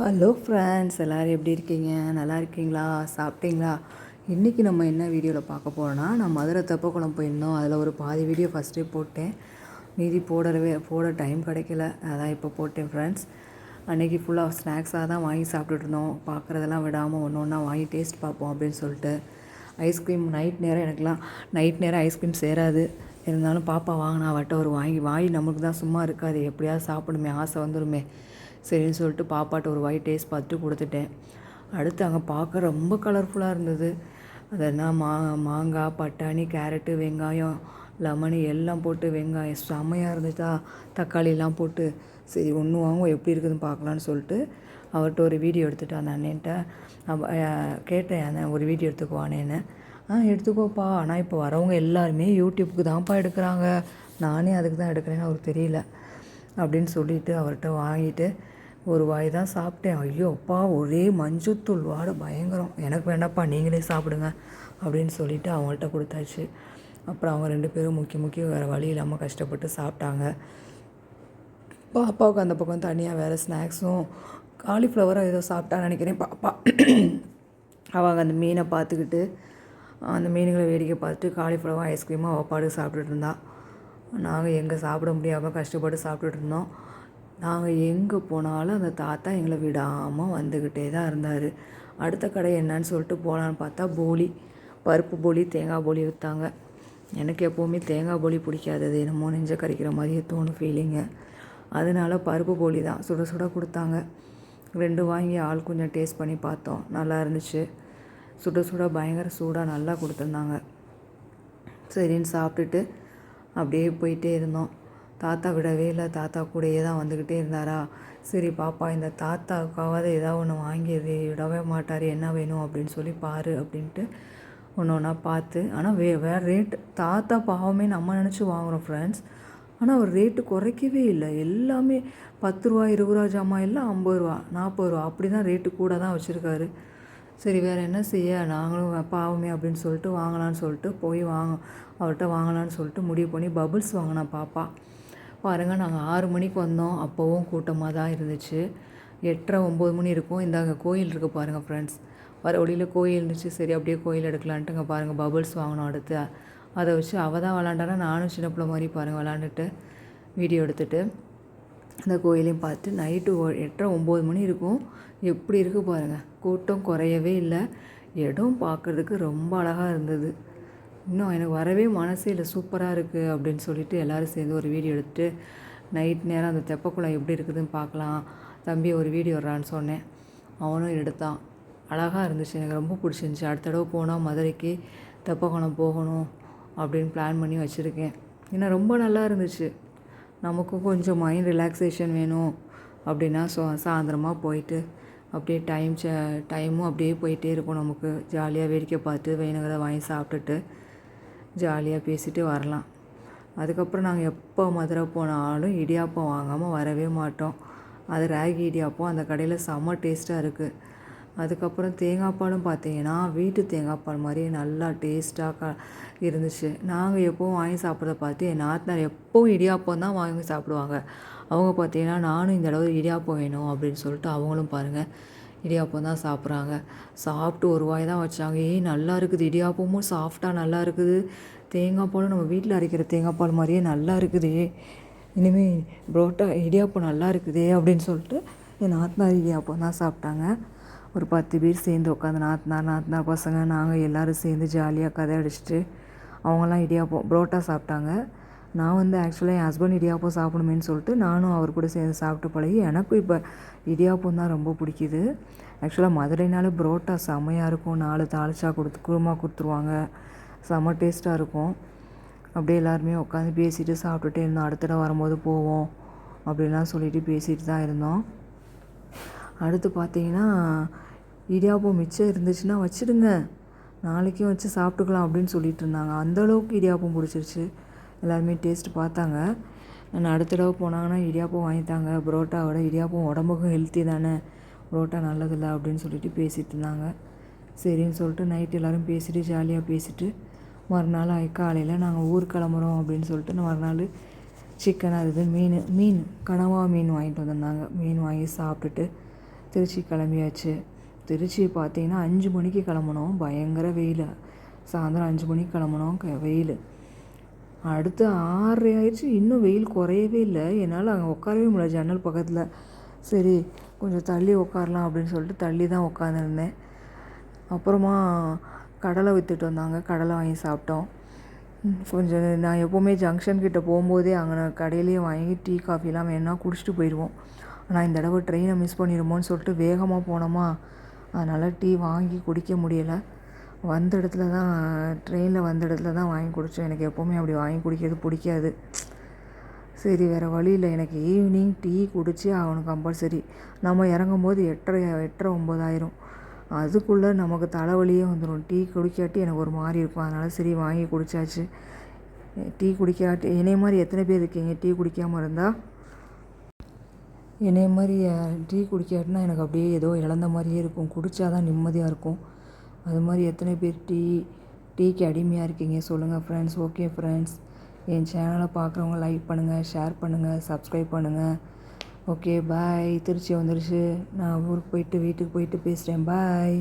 Hello friends, எல்லோரும் எப்படி இருக்கீங்க? நல்லா இருக்கீங்களா? சாப்பிட்டீங்களா? இன்றைக்கி நம்ம என்ன வீடியோவில் பார்க்க போகிறோன்னா, நான் மதுரை தெப்பக்குளம் போயிருந்தோம். அதில் ஒரு பாதி வீடியோ ஃபஸ்ட்டே போட்டேன். மீதி போட டைம் கிடைக்கல, அதான் இப்போ போட்டேன் ஃப்ரெண்ட்ஸ். அன்றைக்கி ஃபுல்லாக ஸ்நாக்ஸாக தான் வாங்கி சாப்பிட்டுட்டு இருந்தோம். பார்க்குறதெல்லாம் விடாமல் ஒன்று ஒன்றா வாங்கி டேஸ்ட் பார்ப்போம் அப்படின்னு சொல்லிட்டு. ஐஸ்கிரீம் நைட் நேரம் ஐஸ்கிரீம் சேராது. இருந்தாலும் பாப்பா வாங்கினா அவட்ட ஒரு வாய் நமக்கு தான் சும்மா இருக்காது, எப்படியாவது சாப்பிடுமே, ஆசை வந்துடுமே சரின்னு சொல்லிட்டு பாப்பாட்ட ஒரு வாய் டேஸ்ட் பார்த்துட்டு கொடுத்துட்டேன். அடுத்து அங்கே பார்க்க ரொம்ப கலர்ஃபுல்லாக இருந்தது. அதெல்லாம் மாங்காய், பட்டாணி, கேரட்டு, வெங்காயம், லெமனு எல்லாம் போட்டு வெங்காயம் செம்மையாக இருந்துச்சா, தக்காளிலாம் போட்டு சரி ஒன்று வாங்குவோம் எப்படி இருக்குதுன்னு பார்க்கலான்னு சொல்லிட்டு அவர்கிட்ட ஒரு வீடியோ எடுத்துகிட்டு அந்த அண்ணன்ட்ட கேட்டேன், அண்ணன் ஒரு வீடியோ எடுத்துக்குவானேன்னு. எடுத்துக்கோப்பா, ஆனால் இப்போ வரவங்க எல்லாருமே யூடியூப்புக்கு தான்ப்பா எடுக்கிறாங்க, நானே அதுக்கு தான் எடுக்கிறேன்னு அவருக்கு தெரியல அப்படின்னு சொல்லிவிட்டு அவர்கிட்ட வாங்கிட்டு ஒரு வாய் தான் சாப்பிட்டேன். ஐயோ அப்பா, ஒரே மஞ்சத்தூள் வாடை பயங்கரம். எனக்கு வேண்டாப்பா, நீங்களே சாப்பிடுங்க அப்படின்னு சொல்லிவிட்டு அவங்கள்ட்ட கொடுத்தாச்சு. அப்புறம் அவங்க 2 பேரும் முக்கிய வேறு வழி இல்லாமல் கஷ்டப்பட்டு சாப்பிட்டாங்க. பாப்பாவுக்கு அந்த பக்கம் தனியாக வேறு ஸ்நாக்ஸும் காலிஃப்ளவரும் ஏதோ சாப்பிட்டான்னு நினைக்கிறேன் பாப்பா. அவங்க அந்த மீனை பார்த்துக்கிட்டு அந்த மீன்களை வேடிக்கை பார்த்துட்டு காலிஃப்ளவர் ஐஸ்கிரீமும் அவள் பாடு சாப்பிட்டுட்டு இருந்தா. நாங்கள் எங்கே சாப்பிட முடியாமல் கஷ்டப்பட்டு சாப்பிட்டுட்டு இருந்தோம். நாங்கள் எங்கே போனாலும் அந்த தாத்தா எங்களை விடாமல் வந்துக்கிட்டே தான் இருந்தார். அடுத்த கடை என்னன்னு சொல்லிட்டு போகலான்னு பார்த்தா பருப்பு போலி, தேங்காய் போலி விற்றாங்க. எனக்கு எப்போவுமே தேங்காய் போலி பிடிக்காது, என்னமோ நெஞ்ச கறிக்கிற மாதிரியே தோணும் ஃபீலிங்கு. அதனால பருப்பு போலி தான் சுட சுட கொடுத்தாங்க. 2 வாங்கி ஆள் கொஞ்சம் டேஸ்ட் பண்ணி பார்த்தோம், நல்லா இருந்துச்சு. சுட சுட பயங்கர சூடாக நல்லா கொடுத்துருந்தாங்க. சரின்னு சாப்பிட்டுட்டு அப்படியே போயிட்டே இருந்தோம். தாத்தா விடவே இல்லை, தாத்தா கூடயே தான் வந்துக்கிட்டே இருந்தாரா. சரி பாப்பா, இந்த தாத்தாவுக்காவது ஏதாவது ஒன்று வாங்கி விடவே மாட்டார், என்ன வேணும் அப்படின்னு சொல்லி பாரு அப்படின்ட்டு ஒன்று ஒன்றா பார்த்து. ஆனால் வேறு ரேட்டு தாத்தா பாவமே நம்ம நினச்சி வாங்குகிறோம் ஃப்ரெண்ட்ஸ். ஆனால் அவர் ரேட்டு குறைக்கவே இல்லை. எல்லாமே 10 ரூபா, 20 ரூபா ஜாமான் எல்லாம் 50 ரூபா, 40 ரூபா அப்படி தான் ரேட்டு கூட தான் வச்சுருக்காரு. சரி வேறு என்ன செய்ய, நாங்களும் பாவமே அப்படின்னு சொல்லிட்டு வாங்கலான்னு சொல்லிட்டு அவர்கிட்ட வாங்கலான்னு சொல்லிட்டு முடிவு பண்ணி பபுள்ஸ் வாங்கினா பாப்பா. பாருங்கள், நாங்கள் 6 மணிக்கு வந்தோம், அப்போவும் கூட்டமாக தான் இருந்துச்சு. 8:30 9 மணி இருக்கும். இந்தாங்க கோயில் இருக்குது பாருங்கள் ஃப்ரெண்ட்ஸ். வர வழியில் கோயில் இருந்துச்சு, சரி அப்படியே கோயில் எடுக்கலான்ட்டு இங்கே பாருங்கள் பபுள்ஸ் வாங்கினோம். அடுத்து அதை வச்சு அவள் தான் விளாண்டானா, நானும் சின்ன பிள்ளை மாதிரி பாருங்கள் விளாண்டுட்டு வீடியோ எடுத்துகிட்டு அந்த கோயிலையும் பார்த்து நைட்டு 8:30 9 மணி இருக்கும். எப்படி இருக்குது பாருங்கள், கூட்டம் குறையவே இல்லை. இடம் பார்க்குறதுக்கு ரொம்ப அழகாக இருந்தது. இன்னும் எனக்கு வரவே மனசே இல்லை, சூப்பராக இருக்குது அப்படின்னு சொல்லிட்டு எல்லோரும் சேர்ந்து ஒரு வீடியோ எடுத்துகிட்டு நைட் நேரம் அந்த தெப்பக்குளம் எப்படி இருக்குதுன்னு பார்க்கலாம், தம்பி ஒரு வீடியோ வர்றான்னு சொன்னேன். அவனும் எடுத்தான். அழகாக இருந்துச்சு, எனக்கு ரொம்ப பிடிச்சிருந்துச்சி. அடுத்த தடவை போனால் மதுரைக்கு தெப்பக்குளம் போகணும் அப்படின்னு பிளான் பண்ணி வச்சுருக்கேன். ஏன்னா ரொம்ப நல்லா இருந்துச்சு. நமக்கும் கொஞ்சம் மைண்ட் ரிலாக்ஸேஷன் வேணும் அப்படின்னா சாயந்தரமாக போயிட்டு அப்படியே டைமும் அப்படியே போயிட்டே இருக்கும். நமக்கு ஜாலியாக வேடிக்கை பார்த்து வேணுங்கிறத வாங்கி சாப்பிட்டுட்டு ஜாலியாக பேசிட்டு வரலாம். அதுக்கப்புறம் நாங்கள் எப்போ மதுரை போனாலும் இடியாப்பம் வாங்காமல் வரவே மாட்டோம். அது ராகி இடியாப்பம், அந்த கடையில் செம்ம டேஸ்ட்டாக இருக்குது. அதுக்கப்புறம் தேங்காய் பாலும் பார்த்தீங்கன்னா வீட்டு தேங்காய் பால் மாதிரி நல்லா டேஸ்ட்டாக இருந்துச்சு. நாங்கள் எப்போவும் வாங்கி சாப்பிட்றத பார்த்து என் நாத்தனார் எப்போவும் இடியாப்பம் தான் வாங்கி சாப்பிடுவாங்க. அவங்க பார்த்தீங்கன்னா நானும் இந்த தடவை இடியாப்பம் வேணும் அப்படின்னு சொல்லிட்டு அவங்களும் பாருங்கள் இடியாப்பம் தான் சாப்பிட்றாங்க. சாப்பிட்டு ஒரு வாய் தான் வச்சாங்க. நல்லா இருக்குது, இடியாப்பமும் சாஃப்டாக நல்லா இருக்குது, தேங்காய் பாலும் நம்ம வீட்டில் அரைக்கிற தேங்காய் பால் மாதிரியே நல்லா இருக்குது, இனிமேல் புரோட்டா இடியாப்பம் நல்லா இருக்குது அப்படின்னு சொல்லிட்டு என் நாத்தனார் இடியாப்பம் தான் சாப்பிட்டாங்க. ஒரு 10 பேர் சேர்ந்து உட்காந்து நாத்தனார் பசங்க நாங்கள் எல்லோரும் சேர்ந்து ஜாலியாக கதை அடிச்சுட்டு அவங்களாம் இடியாப்பம் புரோட்டா சாப்பிட்டாங்க. நான் ஆக்சுவலாக என் ஹஸ்பண்ட் இடியாப்பம் சாப்பிடணுமேன்னு சொல்லிட்டு நானும் அவர் கூட சேர்ந்து சாப்பிட்டு பழகி எனக்கும் இப்போ இடியாப்பம் தான் ரொம்ப பிடிக்குது. ஆக்சுவலாக மதுரைனால புரோட்டா செம்மையாக இருக்கும். 4 தாளிச்சா குருமா கொடுத்துருவாங்க, செம்ம டேஸ்ட்டாக இருக்கும். அப்படியே எல்லாருமே உட்காந்து பேசிட்டு சாப்பிட்டுட்டே இருந்தோம். அடுத்த தடவை வரும்போது போவோம் அப்படின்லாம் சொல்லிட்டு பேசிட்டு தான் இருந்தோம். அடுத்து பார்த்தீங்கன்னா இடியாப்பம் மிச்சம் இருந்துச்சுன்னா வச்சுடுங்க, நாளைக்கும் வச்சு சாப்பிட்டுக்கலாம் அப்படின்னு சொல்லிட்டு இருந்தாங்க. அந்தளவுக்கு இடியாப்பம் பிடிச்சிருச்சு. எல்லாருமே டேஸ்ட் பார்த்தாங்க. நான் அடுத்த தடவை போனாங்கன்னா இடியாப்பம் வாங்கித்தாங்க, புரோட்டாவோட இடியாப்பம் உடம்புக்கும் ஹெல்த்தி தானே, புரோட்டா நல்லதில்லை அப்படின்னு சொல்லிட்டு பேசிகிட்டு இருந்தாங்க. சரின்னு சொல்லிட்டு நைட்டு எல்லோரும் பேசிவிட்டு ஜாலியாக பேசிவிட்டு மறுநாள் காலையில் நாங்கள் ஊர் கிளம்புறோம் அப்படின்னு சொல்லிட்டு மறுநாள் சிக்கன் அது மீன் கனவா மீன் வாங்கிட்டு வந்திருந்தாங்க. மீன் வாங்கி சாப்பிட்டுட்டு திருச்சி கிளம்பியாச்சு. திருச்சி பார்த்தீங்கன்னா 5 மணிக்கு கிளம்புனோம். பயங்கர வெயில். சாயந்தரம் 5 மணிக்கு கிளம்புனோம். வெயில். அடுத்து 6:30 ஆயிடுச்சு. இன்னும் வெயில் குறையவே இல்லை. என்னால் அங்கே உட்காரவே முடியல ஜன்னல் பக்கத்தில். சரி கொஞ்சம் தள்ளி உட்காரலாம் அப்படின்னு சொல்லிட்டு தள்ளி தான் உட்காந்துருந்தேன். அப்புறமா கடலை விற்றுட்டு வந்தாங்க. கடலை வாங்கி சாப்பிட்டோம். கொஞ்சம் நான் எப்போவுமே ஜங்ஷன் கிட்டே போகும்போதே அங்கே கடையிலேயே வாங்கி டீ காஃபிலாம் வேணுன்னா குடிச்சிட்டு போயிடுவோம். ஆனால் இந்த தடவை ட்ரெயினை மிஸ் பண்ணிடுமோன்னு சொல்லிட்டு வேகமாக போனோமா, அதனால் டீ வாங்கி குடிக்க முடியலை. வந்த இடத்துல தான் ட்ரெயினில் வந்த இடத்துல தான் வாங்கி குடித்தோம். எனக்கு எப்போவுமே அப்படி வாங்கி குடிக்கிறது பிடிக்காது. சரி வேறு வழி இல்லை. எனக்கு ஈவினிங் டீ குடித்து அவனுக்கு கம்பல்சரி. நம்ம இறங்கும்போது 8:30 9 ஆயிரும். அதுக்குள்ளே நமக்கு தலைவலியே வந்துடும். டீ குடிக்காட்டி எனக்கு ஒரு மாதிரி இருக்கும். அதனால் சரி வாங்கி குடித்தாச்சு. டீ குடிக்காட்டி என்னைய மாதிரி எத்தனை பேர் இருக்கீங்க டீ குடிக்காமல் இருந்தால்? என்னைய மாதிரி டீ குடிக்காட்டினா எனக்கு அப்படியே ஏதோ இழந்த மாதிரியே இருக்கும். குடித்தா தான் நிம்மதியாக இருக்கும். அது மாதிரி எத்தனை பேர் டீக்கு அடிமையாக இருக்கீங்க சொல்லுங்கள் ஃப்ரெண்ட்ஸ். ஓகே ஃப்ரெண்ட்ஸ், என் சேனலை பார்க்குறவங்க லைக் பண்ணுங்கள், ஷேர் பண்ணுங்கள், சப்ஸ்கிரைப் பண்ணுங்கள். Okay bye. திருச்சி வந்துருச்சு. நான் ஊருக்கு போயிட்டு வீட்டுக்கு போயிட்டு பேசுகிறேன். பாய்.